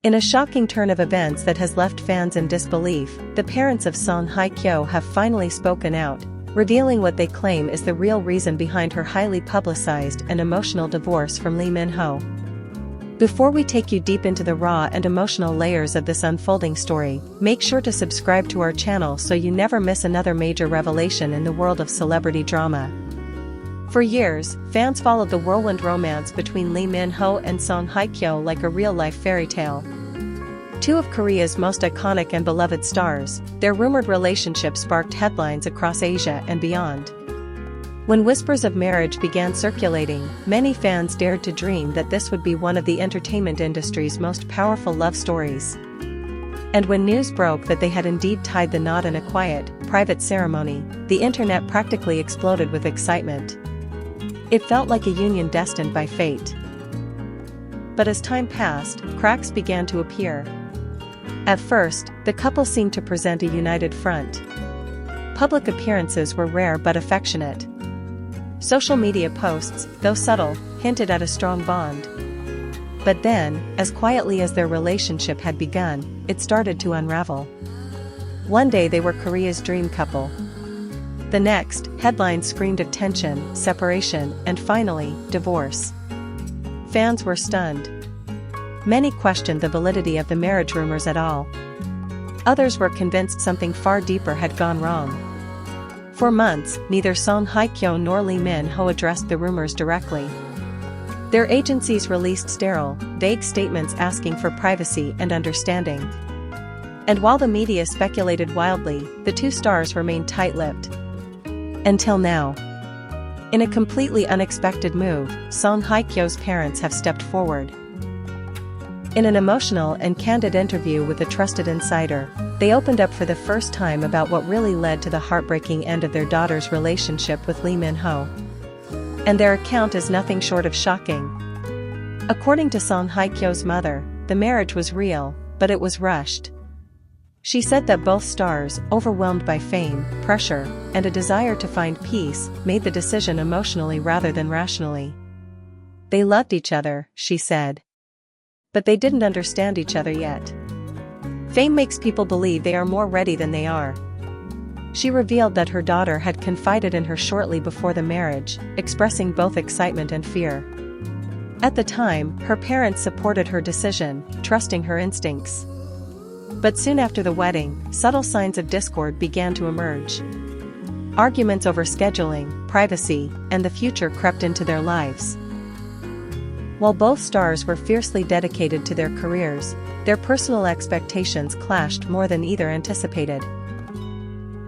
In a shocking turn of events that has left fans in disbelief, the parents of Song Hye Kyo have finally spoken out, revealing what they claim is the real reason behind her highly publicized and emotional divorce from Lee Min-ho. Before we take you deep into the raw and emotional layers of this unfolding story, make sure to subscribe to our channel so you never miss another major revelation in the world of celebrity drama. For years, fans followed the whirlwind romance between Lee Min-ho and Song Hye Kyo like a real-life fairy tale. Two of Korea's most iconic and beloved stars, their rumored relationship sparked headlines across Asia and beyond. When whispers of marriage began circulating, many fans dared to dream that this would be one of the entertainment industry's most powerful love stories. And when news broke that they had indeed tied the knot in a quiet, private ceremony, the internet practically exploded with excitement. It felt like a union destined by fate. But as time passed, cracks began to appear. At first, the couple seemed to present a united front. Public appearances were rare but affectionate. Social media posts, though subtle, hinted at a strong bond. But then, as quietly as their relationship had begun, it started to unravel. One day they were Korea's dream couple. The next, headlines screamed of tension, separation, and finally, divorce. Fans were stunned. Many questioned the validity of the marriage rumors at all. Others were convinced something far deeper had gone wrong. For months, neither Song Hye Kyo nor Lee Min-ho addressed the rumors directly. Their agencies released sterile, vague statements asking for privacy and understanding. And while the media speculated wildly, the two stars remained tight-lipped. Until now. In a completely unexpected move, Song Hye Kyo's parents have stepped forward. In an emotional and candid interview with a trusted insider, they opened up for the first time about what really led to the heartbreaking end of their daughter's relationship with Lee Min-ho. And their account is nothing short of shocking. According to Song Hye Kyo's mother, the marriage was real, but it was rushed. She said that both stars, overwhelmed by fame, pressure, and a desire to find peace, made the decision emotionally rather than rationally. They loved each other, she said. But they didn't understand each other yet. Fame makes people believe they are more ready than they are. She revealed that her daughter had confided in her shortly before the marriage, expressing both excitement and fear. At the time, her parents supported her decision, trusting her instincts. But soon after the wedding, subtle signs of discord began to emerge. Arguments over scheduling, privacy, and the future crept into their lives. While both stars were fiercely dedicated to their careers, their personal expectations clashed more than either anticipated.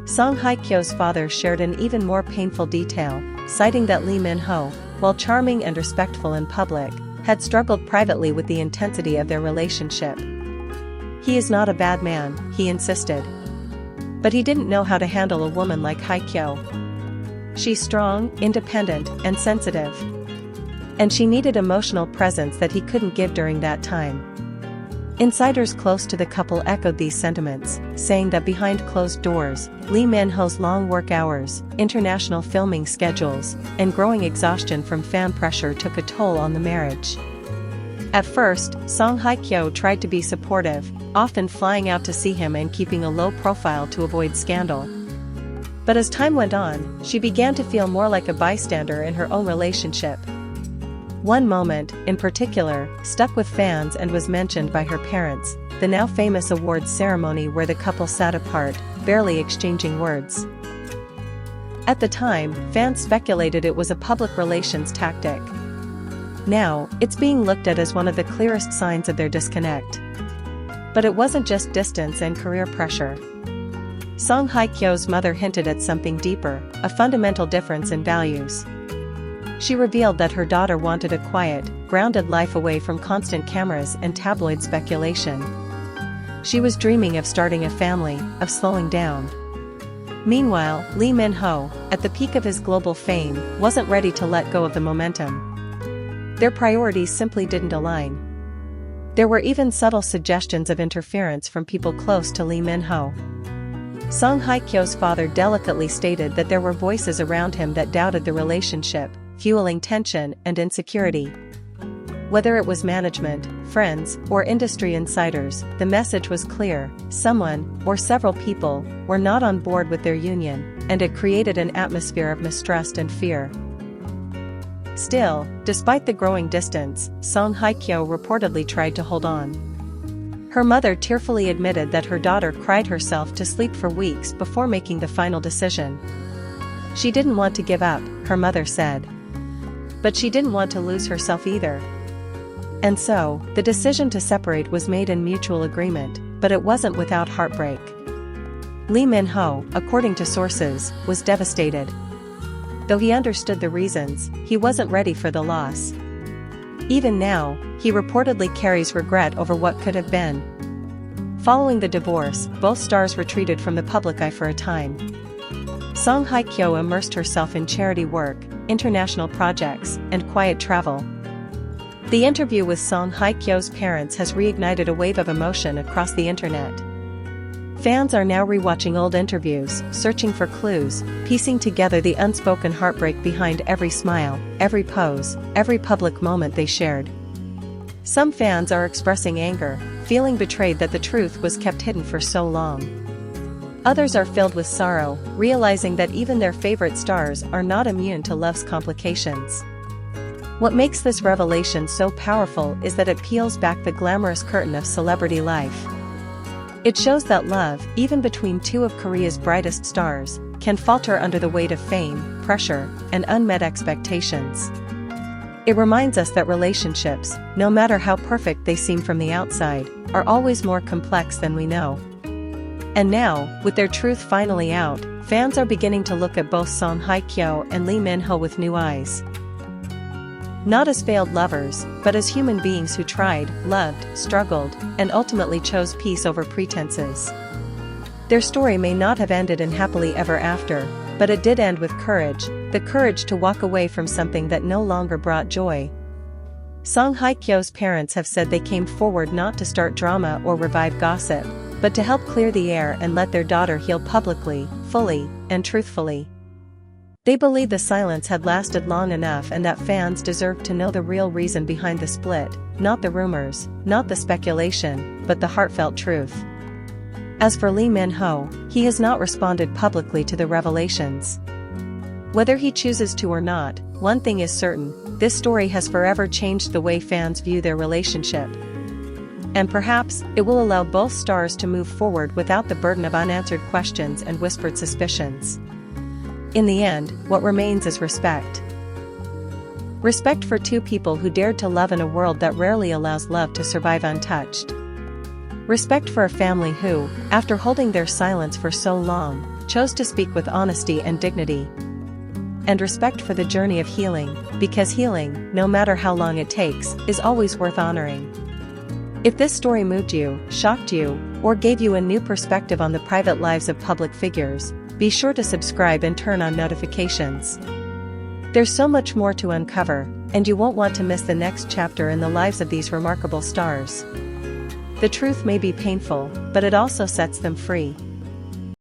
Song Hye Kyo's father shared an even more painful detail, citing that Lee Min-ho, while charming and respectful in public, had struggled privately with the intensity of their relationship. "He is not a bad man," he insisted. "But he didn't know how to handle a woman like Hye Kyo. She's strong, independent, and sensitive. And she needed emotional presence that he couldn't give during that time." Insiders close to the couple echoed these sentiments, saying that behind closed doors, Lee Min-ho's long work hours, international filming schedules, and growing exhaustion from fan pressure took a toll on the marriage. At first, Song Hye Kyo tried to be supportive, often flying out to see him and keeping a low profile to avoid scandal. But as time went on, she began to feel more like a bystander in her own relationship. One moment, in particular, stuck with fans and was mentioned by her parents, the now famous awards ceremony where the couple sat apart, barely exchanging words. At the time, fans speculated it was a public relations tactic. Now, it's being looked at as one of the clearest signs of their disconnect. But it wasn't just distance and career pressure. Song Hye Kyo's mother hinted at something deeper, a fundamental difference in values. She revealed that her daughter wanted a quiet, grounded life away from constant cameras and tabloid speculation. She was dreaming of starting a family, of slowing down. Meanwhile, Lee Min-ho, at the peak of his global fame, wasn't ready to let go of the momentum. Their priorities simply didn't align. There were even subtle suggestions of interference from people close to Lee Min-ho. Song Hye Kyo's father delicately stated that there were voices around him that doubted the relationship, fueling tension and insecurity. Whether it was management, friends, or industry insiders, the message was clear: someone, or several people, were not on board with their union, and it created an atmosphere of mistrust and fear. Still, despite the growing distance, Hye Kyo reportedly tried to hold on. Her mother tearfully admitted that her daughter cried herself to sleep for weeks before making the final decision. She didn't want to give up, her mother said. But she didn't want to lose herself either. And so, the decision to separate was made in mutual agreement, but it wasn't without heartbreak. Lee Min-ho, according to sources, was devastated. Though he understood the reasons, he wasn't ready for the loss. Even now, he reportedly carries regret over what could have been. Following the divorce, both stars retreated from the public eye for a time. Hye Kyo immersed herself in charity work, international projects, and quiet travel. The interview with Hye Kyo's parents has reignited a wave of emotion across the internet. Fans are now rewatching old interviews, searching for clues, piecing together the unspoken heartbreak behind every smile, every pose, every public moment they shared. Some fans are expressing anger, feeling betrayed that the truth was kept hidden for so long. Others are filled with sorrow, realizing that even their favorite stars are not immune to love's complications. What makes this revelation so powerful is that it peels back the glamorous curtain of celebrity life. It shows that love, even between two of Korea's brightest stars, can falter under the weight of fame, pressure, and unmet expectations. It reminds us that relationships, no matter how perfect they seem from the outside, are always more complex than we know. And now, with their truth finally out, fans are beginning to look at both Hye Kyo and Lee Min-ho with new eyes. Not as failed lovers, but as human beings who tried, loved, struggled, and ultimately chose peace over pretenses. Their story may not have ended in happily ever after, but it did end with courage, the courage to walk away from something that no longer brought joy. Hye Kyo's parents have said they came forward not to start drama or revive gossip, but to help clear the air and let their daughter heal publicly, fully, and truthfully. They believe the silence had lasted long enough and that fans deserved to know the real reason behind the split, not the rumors, not the speculation, but the heartfelt truth. As for Lee Min-ho, he has not responded publicly to the revelations. Whether he chooses to or not, one thing is certain: this story has forever changed the way fans view their relationship. And perhaps, it will allow both stars to move forward without the burden of unanswered questions and whispered suspicions. In the end, what remains is respect. Respect for two people who dared to love in a world that rarely allows love to survive untouched. Respect for a family who, after holding their silence for so long, chose to speak with honesty and dignity. And respect for the journey of healing, because healing, no matter how long it takes, is always worth honoring. If this story moved you, shocked you, or gave you a new perspective on the private lives of public figures, be sure to subscribe and turn on notifications. There's so much more to uncover, and you won't want to miss the next chapter in the lives of these remarkable stars. The truth may be painful, but it also sets them free.